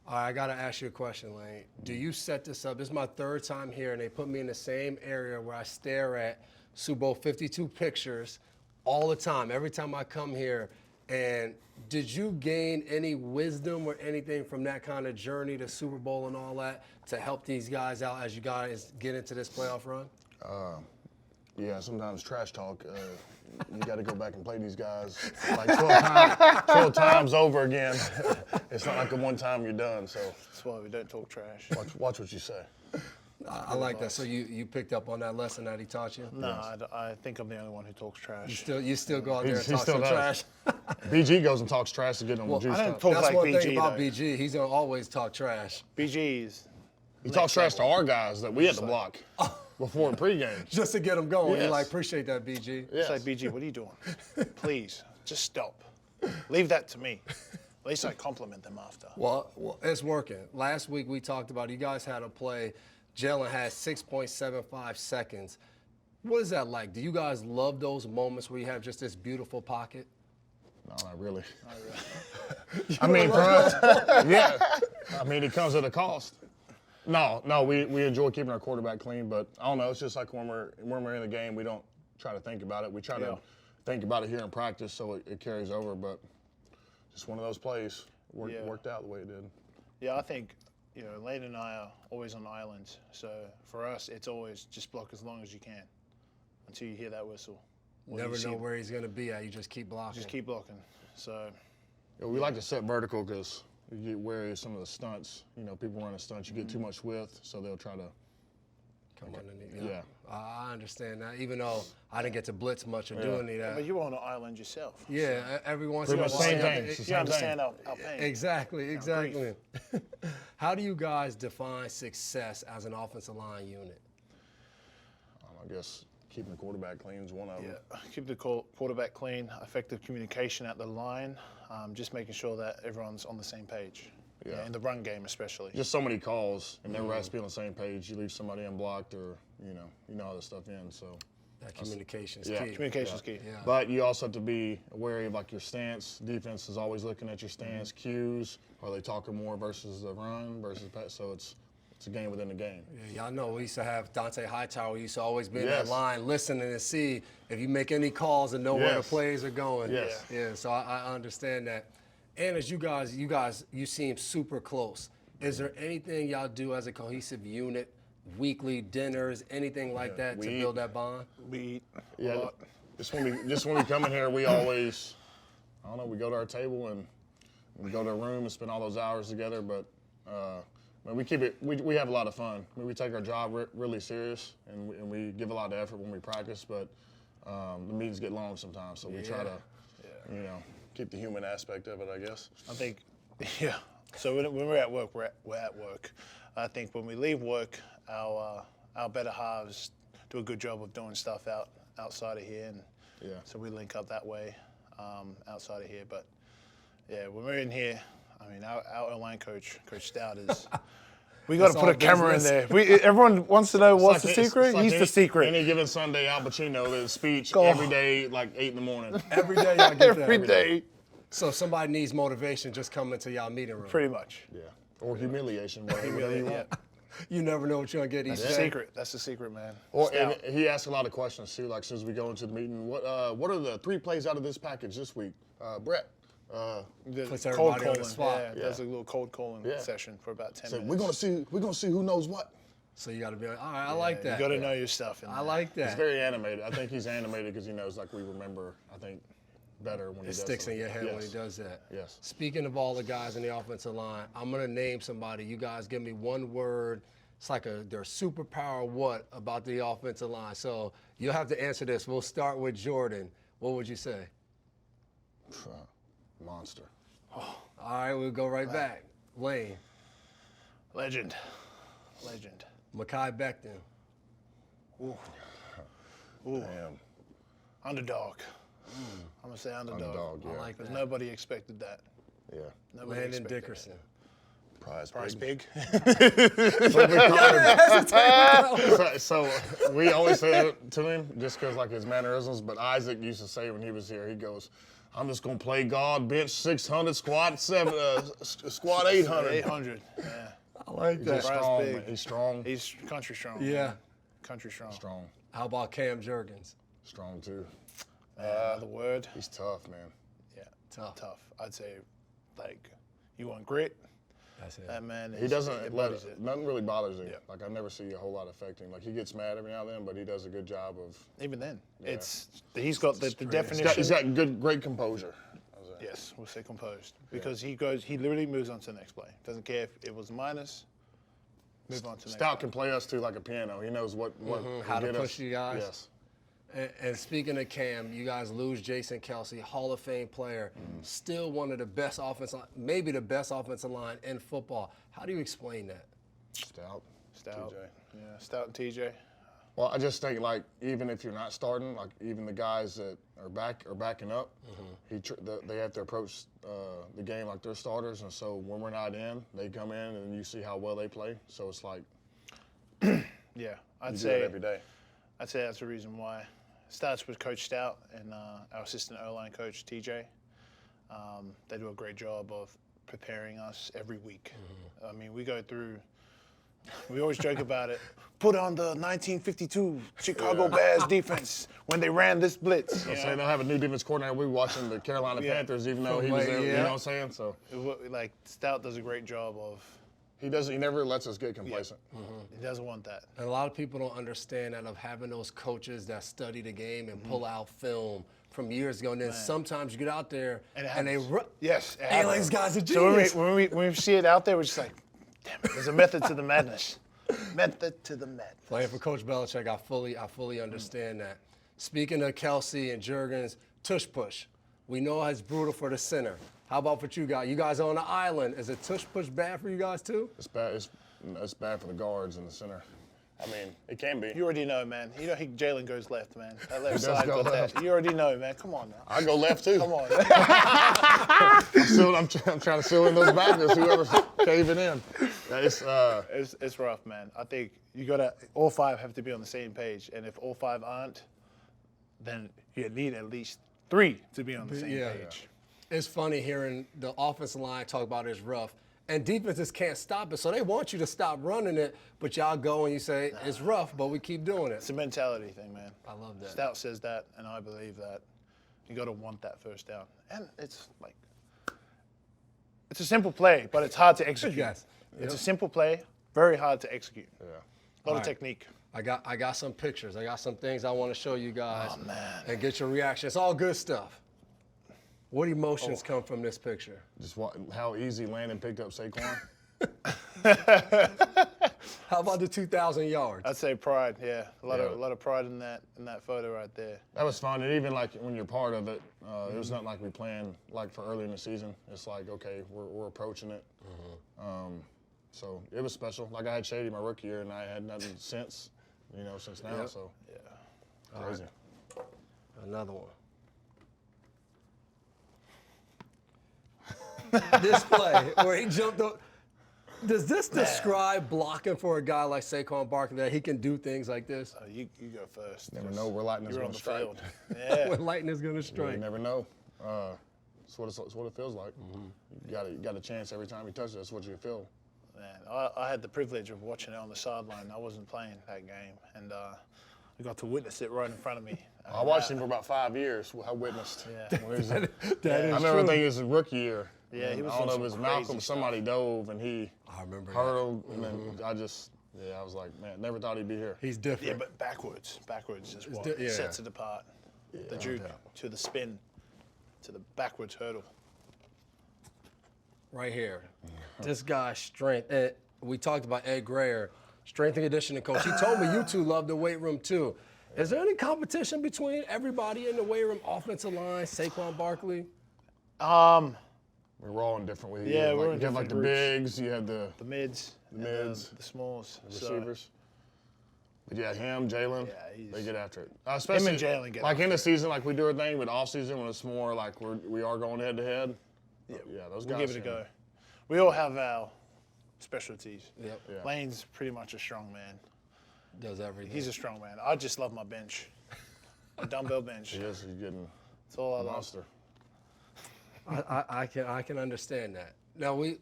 All right, I got to ask you a question, Lane. Do you set this up? This is my third time here, and they put me in the same area where I stare at Super Bowl 52 pictures all the time, every time I come here. And did you gain any wisdom or anything from that kind of journey to Super Bowl and all that to help these guys out as you guys get into this playoff run? Yeah, sometimes trash talk. You got to go back and play these guys like 12 times over again. It's not like the one time you're done. So That's why we don't talk trash. watch what you say. I like that. So you picked up on that lesson that he taught you? No, I think I'm the only one who talks trash. You still go out there and He talk still some does. trash? BG goes and talks trash to get him juiced I don't up. talk That's like one BG, thing about though. BG. He's going to always talk trash. BG's. He talks trash to our guys that we had to block before pregame. Just to get him going. Yes. You're like, appreciate that, BG. Yes. It's like, BG, what are you doing? Please, just stop. Leave that to me. At least I compliment them after. Well, it's working. Last week we talked about you guys had a play. Jalen had 6.75 seconds. What is that like? Do you guys love those moments where you have just this beautiful pocket? No, not really. I mean, for us, yeah. I mean, it comes at a cost. No, we enjoy keeping our quarterback clean, but I don't know. It's just like when we're in the game, we don't try to think about it. We try to think about it here in practice, so it carries over. But just one of those plays worked out the way it did. Yeah, I think, Lane and I are always on islands. So for us, it's always just block as long as you can until you hear that whistle. Or Never you see know it. where he's going to be at. You just keep blocking. Just keep blocking. So Yeah, we like to set vertical because you get wary of some of the stunts. People running stunts, you get too much width, so they'll try to. Come underneath. Yeah. I understand that, even though I didn't get to blitz much or do any of that. but you were on an island yourself. Yeah, every once in Pretty a much while. same thing. It's the You same understand thing. our pain. Exactly. How do you guys define success as an offensive line unit? I guess keeping the quarterback clean is one of them. Yeah, keep the quarterback clean, effective communication at the line, just making sure that everyone's on the same page. Yeah. In the run game especially. Just so many calls, and never has to be on the same page. You leave somebody unblocked, or you know how this stuff ends. So That communication is Yeah. key. Communication's key. Yeah. But you also have to be wary of like your stance. Defense is always looking at your stance, cues. Are they talking more versus the run versus pass? So it's a game within the game. Yeah, y'all know we used to have Dante Hightower. We used to always be in that Yes. line listening and see if you make any calls and know where the Yes. plays are going. Yes. Yeah, so I understand that. And as you seem super close. Is there anything y'all do as a cohesive unit, weekly dinners, anything like that to we build that bond? We eat a Yeah. lot. Just when we come in here, we always, I don't know, we go to our table and we go to a room and spend all those hours together. But we keep it. We have a lot of fun. We take our job really serious, and we give a lot of effort when we practice. But the meetings get long sometimes, so we try to, keep the human aspect of it, I guess. I think, yeah. So when we're at work, we're at work. I think when we leave work, our better halves do a good job of doing stuff outside of here, and so we link up that way outside of here. But yeah, when we're in here, I mean, our line coach, Coach Stout, is. We got to put a camera in there. Everyone wants to know what's the secret. He's the secret. Any given Sunday, Al Pacino, his speech every day, like 8 in the morning. Every day y'all get that. Every day. So if somebody needs motivation, just come into y'all meeting room. Pretty much. Yeah. Or humiliation, whatever you want. You never know what you're going to get each That's the day. secret. That's the secret, man. Or and he asks a lot of questions too. Like, since we go into the meeting, what are the 3 plays out of this package this week? Brett. Puts Cold everybody on calling. the spot. Yeah, does a little cold calling session for about 10 So minutes. we're gonna see who knows what. So you got to be like, all right, I like that. You got to know your stuff. I like that. He's very animated. I think he's animated because he knows, like, we remember, I think, better when he does sticks in something. your head when Yes. he does that. Yes. Speaking of all the guys in the offensive line, I'm going to name somebody. You guys give me one word. It's like their superpower what about the offensive line. So you'll have to answer this. We'll start with Jordan. What would you say? Monster. All right, we'll go right back. Lane. Legend. Mekhi Becton. Ooh. Damn. Underdog. I'm going to say underdog. Underdog, yeah. I like Because that. nobody expected that. Yeah. Nobody Landon expected Dickerson. Price big. So we always say it to him just because, like, his mannerisms. But Isaac used to say when he was here, he goes, I'm just gonna play guard, bench 600, squat 800. 800. Yeah. I like He's that. strong, big. man. He's strong. He's country strong. Yeah. Man. Country strong. Strong. How about Cam Jurgens? Strong too. Man, another word. He's tough, man. Yeah. Tough. I'd say, like, you want grit? That's it. That man is, He doesn't let embodies it. nothing really bothers him. Yeah. Like I never see a whole lot affect him. Like he gets mad every now and then, but he does a good job of. Even then, Yeah. he's got the definition. He's got great composure. Yes, we'll say composed because he literally moves on to the next play. Doesn't care if it was minus. Move on to the next Stout play. can play us too like a piano. He knows what How to get push us. you guys. Yes. And speaking of Cam, you guys lose Jason Kelsey, Hall of Fame player, still one of the best maybe the best offensive line in football. How do you explain that? Stout. Stout. TJ. Yeah, Stout and TJ. Well, I just think like even if you're not starting, like even the guys that are backing up, they have to approach the game like they're starters, and so when we're not in, they come in and you see how well they play. So it's like Yeah, you do it every day. I'd say that's the reason why. Starts with Coach Stout and our assistant O-line coach TJ. They do a great job of preparing us every week. I mean, we go through. We always joke about it. Put on the 1952 Chicago Bears defense when they ran this blitz. I'm saying they'll have a new defense coordinator. We were watching the Carolina Panthers, even though he was there. You know what I'm saying? So Like Stout does a great job of. he never lets us get complacent. He doesn't want that. And a lot of people don't understand that of having those coaches that study the game and pull out film from years ago. And then sometimes you get out there and they run. Yes. Hey, like, this guy's a So genius. when we see it out there, we're just like, damn it, there's a method to the madness. Method to the madness. Playing for Coach Belichick, I fully understand that. Speaking of Kelsey and Jurgens, tush push. We know it's brutal for the center. How about for you guys? You guys are on the island. Is a tush push bad for you guys too? It's bad. It's bad for the guards in the center. I mean, it can be. You already know, man. You know Jalen goes left, man. That left does side go got left. that. You already know, man. Come on now. I go left too. Come on. I'm trying to seal in those backers. Whoever's caving in. It's rough, man. I think you gotta. All five have to be on the same page, and if all five aren't, then you need at least three to be on the same page. It's funny hearing the offensive line talk about it's rough. And defenses can't stop it, so they want you to stop running it, but y'all go and you say, it's rough, but we keep doing it. It's a mentality thing, man. I love that. Stout says that, and I believe that. You got to want that first down. And it's like, it's a simple play, but it's hard to execute. Yes. It's a simple play, very hard to execute. Yeah. A lot of technique. I got some pictures. I got some things I want to show you guys. Oh, man. And get your reaction. It's all good stuff. What emotions come from this picture? Just how easy Landon picked up Saquon. How about the 2,000 yards? I'd say pride, yeah. A lot of pride in that photo right there. That was fun, and even like when you're part of it, it was nothing like we planned like for early in the season. It's like okay, we're approaching it. So it was special. Like I had Shady my rookie year, and I had nothing since now. Yep. So Yeah. crazy. Another one. This play where he jumped up. Does this describe blocking for a guy like Saquon Barkley that he can do things like this? You go first. Never know where lightning's You're going on to the strike. field. Yeah. When lightning is going to You strike. never know. It's what it feels like. You got a chance every time you touch it. That's what you feel. Man, I had the privilege of watching it on the sideline. I wasn't playing that game, and I got to witness it right in front of me. I watched him for about 5 years. I witnessed. Yeah. When he was- That is I remember true. thinking his rookie year. Yeah, he was I don't know if doing it was some Malcolm. crazy Somebody dove and he I remember that. hurdled, and then I was like, man, never thought he'd be here. He's different. Yeah, but backwards is what yeah. sets it apart. The juke to the spin, to the backwards hurdle. Right here. This guy's strength. We talked about Ed Greyer, strength and conditioning coach. He told me you two love the weight room too. Is there any competition between everybody in the weight room, offensive line, Saquon Barkley? We were all in different ways. Yeah, we're in you have like different the groups. bigs, you had the The mids, and mids, the smalls, receivers. But yeah, him, Jalen, Yeah, they get after it. Especially and Jalen get like in after the season, like we do our thing, but off season when it's more like we are going head to head. Yeah, those we'll guys. give it a go. We all have our specialties. Yep. Yeah. Lane's pretty much a strong man. Does everything. He's a strong man. I just love my bench. A dumbbell bench. He is. He's getting That's all I a love. monster. I can understand that. Now we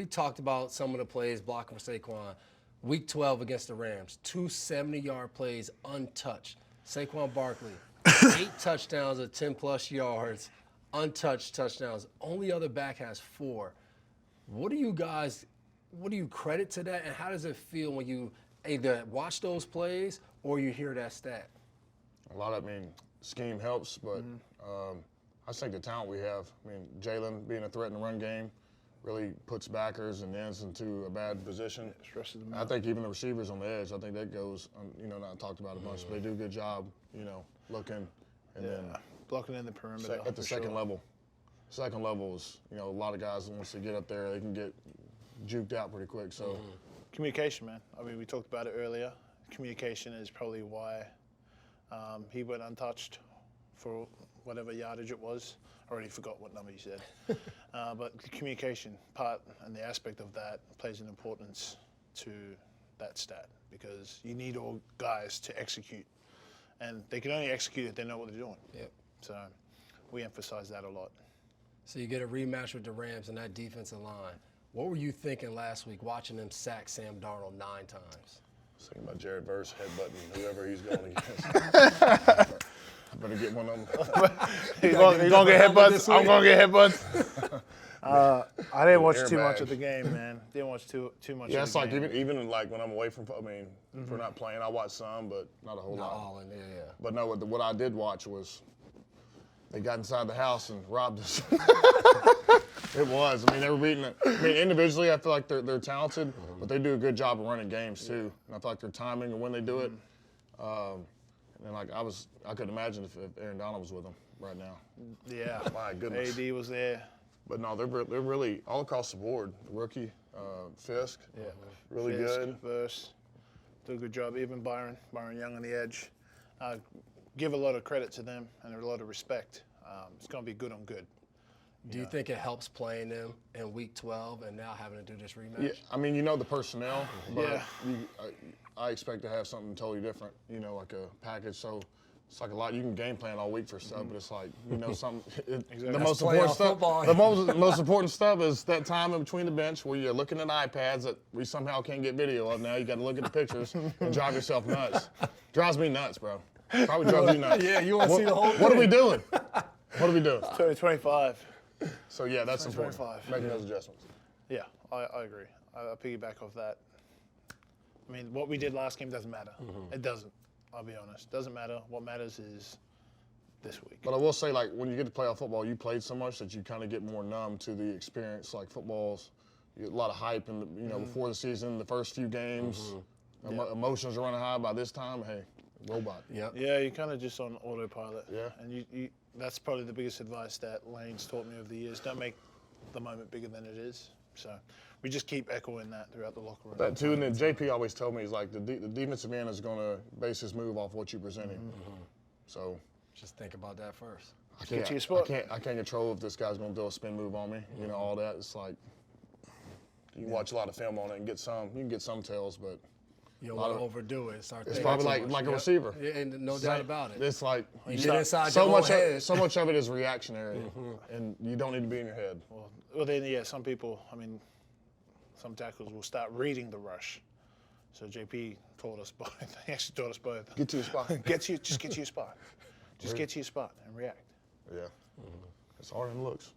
talked about some of the plays blocking for Saquon. Week 12 against the Rams, 2 70-yard plays untouched. Saquon Barkley, 8 touchdowns of 10+ yards, untouched touchdowns. Only other back has 4. What do you credit to that, and how does it feel when you either watch those plays or you hear that stat? A lot of, scheme helps, but I think the talent we have. Jalen being a threat in the run game really puts backers and ends into a bad position. Stresses them I out. think even the receivers on the edge, I think that goes, not talked about a bunch, but they do a good job, looking and then Blocking in the perimeter. at the for second sure. level. Second level is, a lot of guys, once they get up there, they can get juked out pretty quick. So Communication, man. We talked about it earlier. Communication is probably why he went untouched for whatever yardage it was. I already forgot what number you said. But the communication part and the aspect of that plays an importance to that stat because you need all guys to execute. And they can only execute if they know what they're doing. Yep. So we emphasize that a lot. So you get a rematch with the Rams and that defensive line. What were you thinking last week watching them sack Sam Darnold 9 times? I was thinking about Jared Verse headbutting whoever he's going against. I better get one of them. He's gonna get headbutts. I'm gonna get headbutts. I didn't watch too Airbag. much of the game, man. Didn't watch too much. Yeah, of it's the like game. even like when I'm away from, if we're not playing, I watch some, but not a whole Not lot. all in there, yeah. But no, what I did watch was they got inside the house and robbed us. It was. They were beating it. Individually, I feel like they're talented, but they do a good job of running games too. And I feel like their timing and when they do it. And I could imagine if Aaron Donald was with them right now. Yeah. My goodness. AD was there. But no, they're really all across the board. The rookie, Fisk, really Fisk, good. Verse, do a good job. Even Byron Young on the edge. Give a lot of credit to them and a lot of respect. It's going to be good on good. Do you think it helps playing them in Week 12 and now having to do this rematch? Yeah, the personnel, but Yeah. I expect to have something totally different, like a package. So it's like a lot. You can game plan all week for stuff, but it's like, something. The most playoff important stuff. football. The most important stuff is that time in between the bench where you're looking at iPads that we somehow can't get video of now. You got to look at the pictures and drive yourself nuts. Drives me nuts, bro. Probably drives you nuts. Yeah, you want to see the whole thing. What are we doing? What are we doing? 2025. So yeah, that's important. 25. Making those adjustments. Yeah, I agree. I piggyback off that. What we did last game doesn't matter. It doesn't. I'll be honest. Doesn't matter. What matters is this week. But I will say, when you get to playoff football, you played so much that you kind of get more numb to the experience. Like football's a lot of hype, and before the season, the first few games, emotions are running high. By this time, hey, robot. Yep. Yeah, you're kind of just on autopilot. Yeah. And you that's probably the biggest advice that Lane's taught me over the years. Don't make the moment bigger than it is. So we just keep echoing that throughout the locker room. That too, and then JP always told me, he's like, the defensive end is going to base his move off what you present him. So Just think about that first. Get to your spot. I can't control if this guy's going to do a spin move on me. All that. It's like you can watch a lot of film on it and get some. You can get some tells, but You don't want to overdo it. Start it's thinking probably too much. like a Yep. receiver. Yeah, and no doubt about it. It's like You get inside so your own much. head. So much of it is reactionary, and you don't need to be in your head. Well, then, yeah, some people, some tackles will start reading the rush. So JP taught us both. He actually taught us both. Get to your spot. Just get to your spot. Just get to your spot and react. Yeah, it's harder than it looks.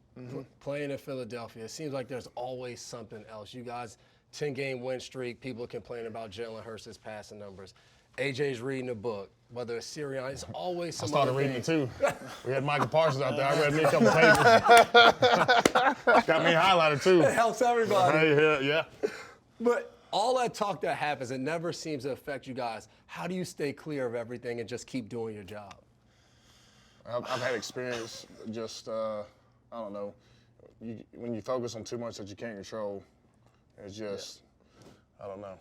Playing in Philadelphia, it seems like there's always something else. You guys, 10-game win streak, people complain about Jalen Hurts' passing numbers. AJ's reading a book, whether it's Sirianni, it's always I some started other reading thing. it too. We had Michael Parsons out there. I read me a couple papers. Got me highlighted too. It helps everybody. Hey, yeah. But all that talk that happens, it never seems to affect you guys. How do you stay clear of everything and just keep doing your job? I've had experience just, I don't know, when you focus on too much that you can't control, it's just, I don't know,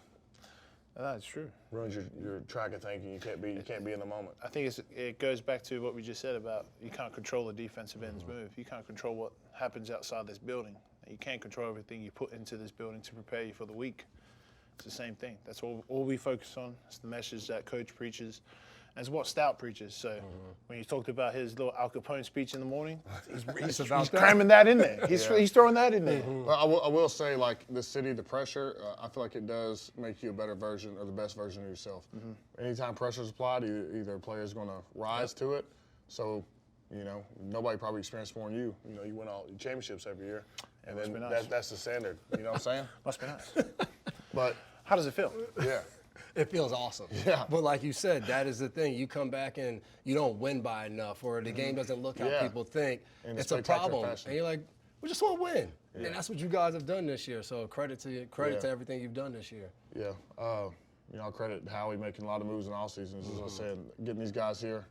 That's true. ruins your track of thinking. You can't be in the moment. I think it goes back to what we just said about you can't control the defensive end's move. You can't control what happens outside this building. You can't control everything you put into this building to prepare you for the week. It's the same thing. That's all we focus on. It's the message that coach preaches. It's what Stout preaches. So when you talked about his little Al Capone speech in the morning, he's cramming that in there. He's throwing that in there. Well, I will say, like, the city, the pressure, I feel like it does make you a better version or the best version of yourself. Anytime pressure is applied, either a player is going to rise to it. So, you know, nobody probably experienced more than you. You know, you win all championships every year. And then that's the standard. You know what I'm saying? Must be nice. But how does it feel? Yeah. It feels awesome. Yeah. But like you said, that is the thing. You come back and you don't win by enough, or the game doesn't look how people think. It's a problem. Fashion. And you're like, we just want to win. Yeah. And that's what you guys have done this year. So credit to everything you've done this year. Yeah. You know, I credit Howie making a lot of moves in the offseason. As I said, getting these guys here,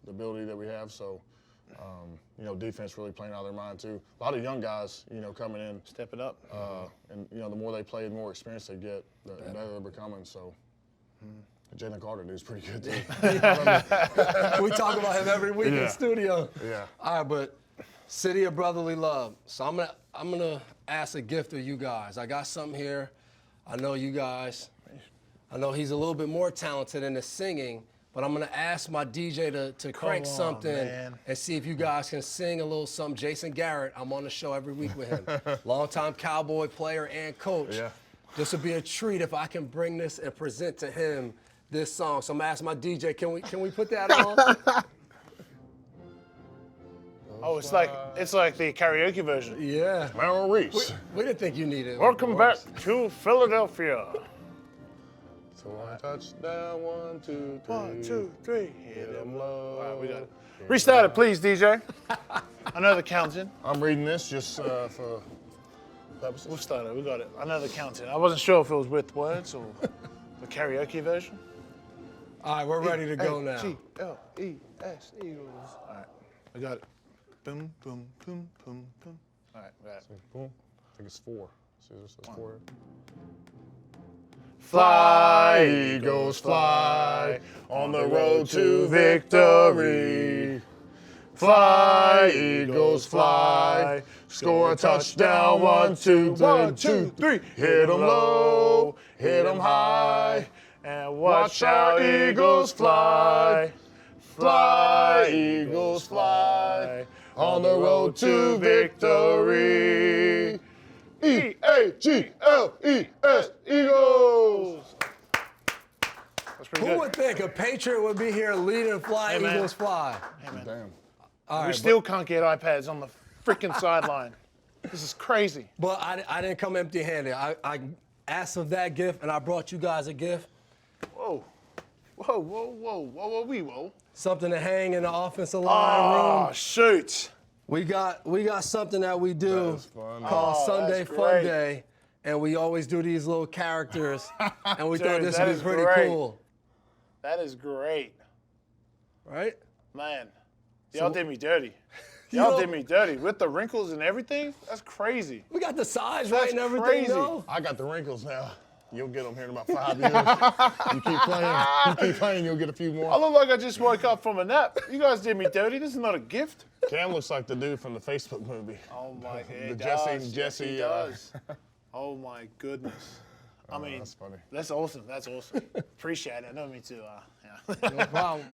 the ability that we have. So, you know, defense really playing out of their mind too. A lot of young guys, you know, coming in. Stepping up. And, you know, the more they play, the more experience they get, the better they're becoming. So, Jalen Carter dude's pretty good too. We talk about him every week in the studio. Yeah. All right, but City of Brotherly Love. So I'm gonna ask a gift of you guys. I got something here. I know you guys. I know he's a little bit more talented in the singing, but I'm gonna ask my DJ to crank something and see if you guys can sing a little something. Jason Garrett, I'm on the show every week with him. Longtime Cowboy player and coach. Yeah. This would be a treat if I can bring this and present to him this song. So I'm gonna ask my DJ, can we put that on? Oh, it's like the karaoke version. Yeah. Merrill Reese. We didn't think you needed it. Welcome back to Philadelphia. So one touchdown, 1, 2, 3. 1, 2, 3. Hit him low. All right, we got it. Hit Restart it, please, DJ. I know the counting. I'm reading this just for purposes. We'll start it. We got it. I know the counting. I wasn't sure if it was with words or the karaoke version. All right, we're ready to go now. G-L-E-S, Eagles. All right, I got it. Boom, boom, boom, boom, boom. All right, got it. Boom. I think it's 4. See, this is 4. Fly, Eagles, fly on the road to victory. Fly, Eagles, fly. Score a touchdown, 1, 2, 1, 2, 3. Hit 'em low, hit 'em high, and watch our Eagles fly. Fly, Eagles, fly on the road to victory. E-A-G-L-E-S, Eagles. That's pretty good. Who would think a Patriot would be here leading Fly, Eagles, fly? Hey, man. Damn. All right, We still can't get iPads on the freaking sideline. This is crazy. But I didn't come empty-handed. I asked of that gift, and I brought you guys a gift. Whoa. Whoa, whoa, whoa, whoa, whoa, whoa. Something to hang in the offensive line room. Oh, shoot. We got something that we do fun. called Sunday that's Fun great. Day, and we always do these little characters, and we thought Dude, this that would be is pretty great. cool. That is great. Right? Man, y'all did me dirty. Y'all did me dirty. With the wrinkles and everything, that's crazy. We got the size That's right and everything, crazy. though. I got the wrinkles now. You'll get them here in about 5 years. You keep playing, you'll get a few I more. look like I just woke up from a nap. You guys did me dirty. This is not a gift. Cam looks like the dude from the Facebook movie. Oh, my God. Jesse. He does. Oh, my goodness. I mean, that's funny. That's awesome. That's awesome. Appreciate it. No, me too. No problem.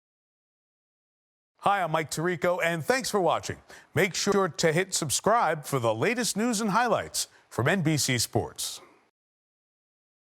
Hi, I'm Mike Tirico, and thanks for watching. Make sure to hit subscribe for the latest news and highlights from NBC Sports.